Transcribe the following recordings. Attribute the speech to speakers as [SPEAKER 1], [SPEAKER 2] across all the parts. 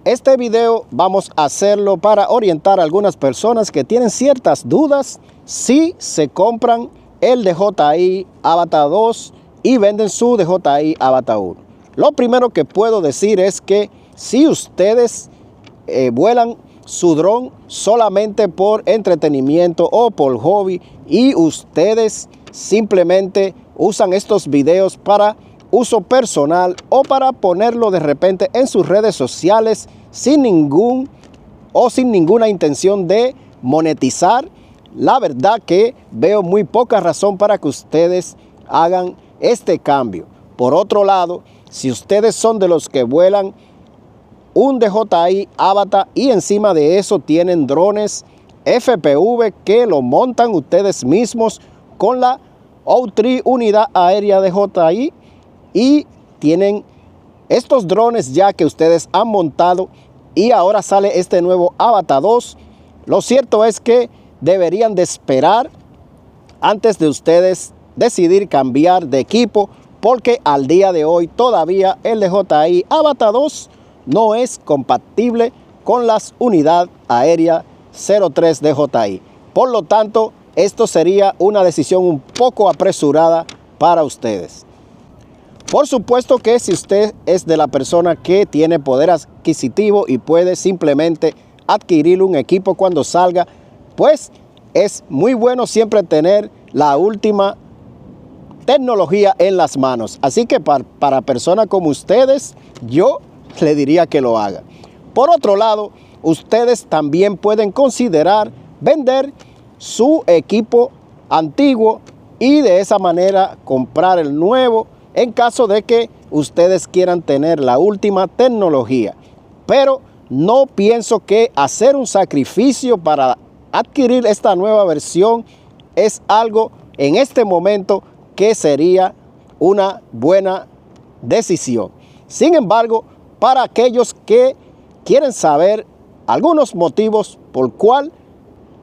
[SPEAKER 1] Este video vamos a hacerlo para orientar a algunas personas que tienen ciertas dudas si se compran el DJI Avata 2 y venden su DJI Avata 1. Lo primero que puedo decir es que si ustedes vuelan su dron solamente por entretenimiento o por hobby y ustedes simplemente usan estos videos para uso personal o para ponerlo de repente en sus redes sociales sin ninguna intención de monetizar, la verdad que veo muy poca razón para que ustedes hagan este cambio. Por otro lado, si ustedes son de los que vuelan un DJI Avata y encima de eso tienen drones FPV que lo montan ustedes mismos con la O3 unidad aérea DJI y tienen estos drones ya que ustedes han montado y ahora sale este nuevo Avata 2, lo cierto es que deberían de esperar antes de ustedes decidir cambiar de equipo, porque al día de hoy todavía el DJI Avata 2 no es compatible con las unidades aéreas 03 DJI. Por lo tanto, esto sería una decisión un poco apresurada para ustedes. Por supuesto que si usted es de la persona que tiene poder adquisitivo y puede simplemente adquirir un equipo cuando salga, pues es muy bueno siempre tener la última tecnología en las manos. Así que para personas como ustedes, yo le diría que lo haga. Por otro lado, ustedes también pueden considerar vender su equipo antiguo y de esa manera comprar el nuevo en caso de que ustedes quieran tener la última tecnología. Pero no pienso que hacer un sacrificio para adquirir esta nueva versión es algo en este momento que sería una buena decisión. Sin embargo, para aquellos que quieren saber algunos motivos por cuál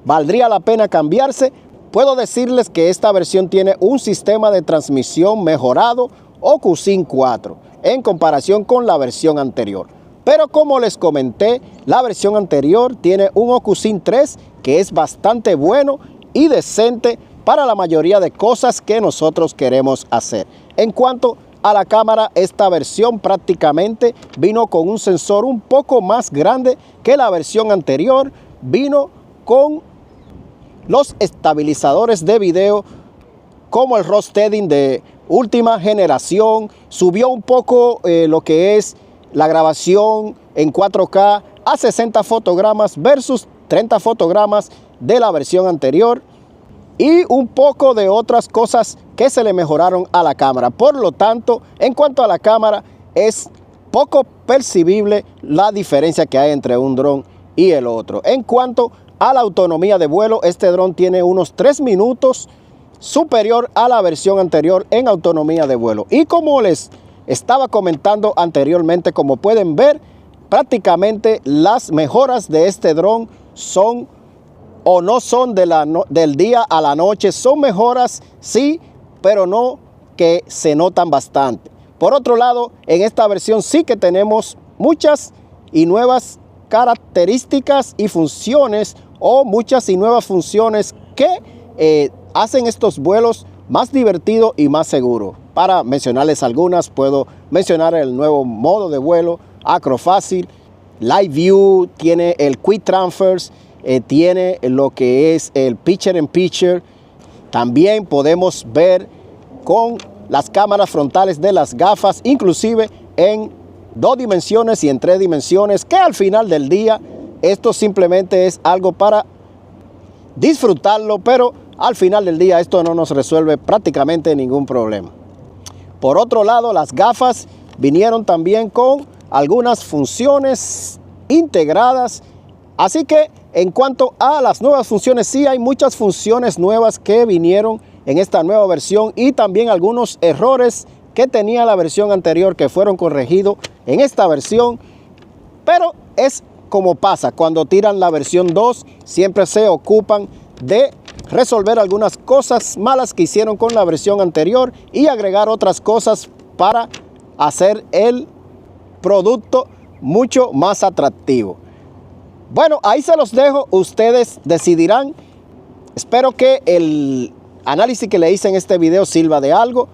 [SPEAKER 1] valdría la pena cambiarse, puedo decirles que esta versión tiene un sistema de transmisión mejorado OcuSync 4 en comparación con la versión anterior. Pero como les comenté, la versión anterior tiene un OcuSync 3 que es bastante bueno y decente para la mayoría de cosas que nosotros queremos hacer. En cuanto a la cámara, esta versión prácticamente vino con un sensor un poco más grande que la versión anterior. Vino con los estabilizadores de video como el RAW Steady de última generación. Subió un poco lo que es la grabación en 4K a 60 fotogramas versus 30 fotogramas de la versión anterior. Y un poco de otras cosas que se le mejoraron a la cámara. Por lo tanto, en cuanto a la cámara, es poco percibible la diferencia que hay entre un dron y el otro. En cuanto a la autonomía de vuelo, este dron tiene unos 3 minutos superior a la versión anterior en autonomía de vuelo. Y como les estaba comentando anteriormente, como pueden ver, prácticamente las mejoras de este dron son o no son del día a la noche. Son mejoras, sí, pero no que se notan bastante. Por otro lado, en esta versión sí que tenemos muchas y nuevas características y funciones, o muchas y nuevas funciones que hacen estos vuelos más divertidos y más seguros. Para mencionarles algunas, puedo mencionar el nuevo modo de vuelo, Acro Fácil, Live View, tiene el Quick Transfers, tiene lo que es el Picture in Picture. También podemos ver con las cámaras frontales de las gafas, inclusive en 2 dimensiones y en 3 dimensiones, que al final del día esto simplemente es algo para disfrutarlo, pero al final del día esto no nos resuelve prácticamente ningún problema. Por otro lado, las gafas vinieron también con algunas funciones integradas. Así que en cuanto a las nuevas funciones, sí hay muchas funciones nuevas que vinieron en esta nueva versión y también algunos errores que tenía la versión anterior que fueron corregidos en esta versión. Pero es como pasa, cuando tiran la versión 2, siempre se ocupan de resolver algunas cosas malas que hicieron con la versión anterior y agregar otras cosas para hacer el producto mucho más atractivo. Bueno, ahí se los dejo, ustedes decidirán. Espero que el análisis que le hice en este video sirva de algo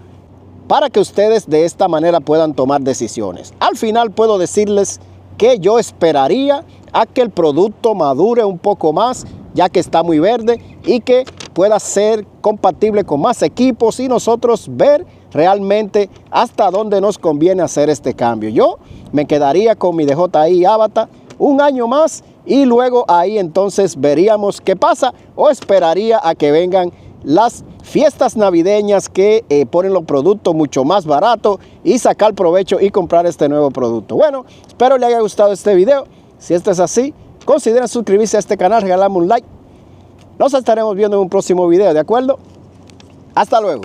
[SPEAKER 1] para que ustedes de esta manera puedan tomar decisiones. Al final puedo decirles que yo esperaría a que el producto madure un poco más, ya que está muy verde, y que pueda ser compatible con más equipos y nosotros ver realmente hasta dónde nos conviene hacer este cambio. Yo me quedaría con mi DJI Avatar un año más y luego ahí entonces veríamos qué pasa, o esperaría a que vengan las fiestas navideñas que ponen los productos mucho más baratos y sacar provecho y comprar este nuevo producto. Bueno, espero le haya gustado este video. Si esto es así, consideren suscribirse a este canal, regalarme un like. Nos estaremos viendo en un próximo video, ¿de acuerdo? Hasta luego.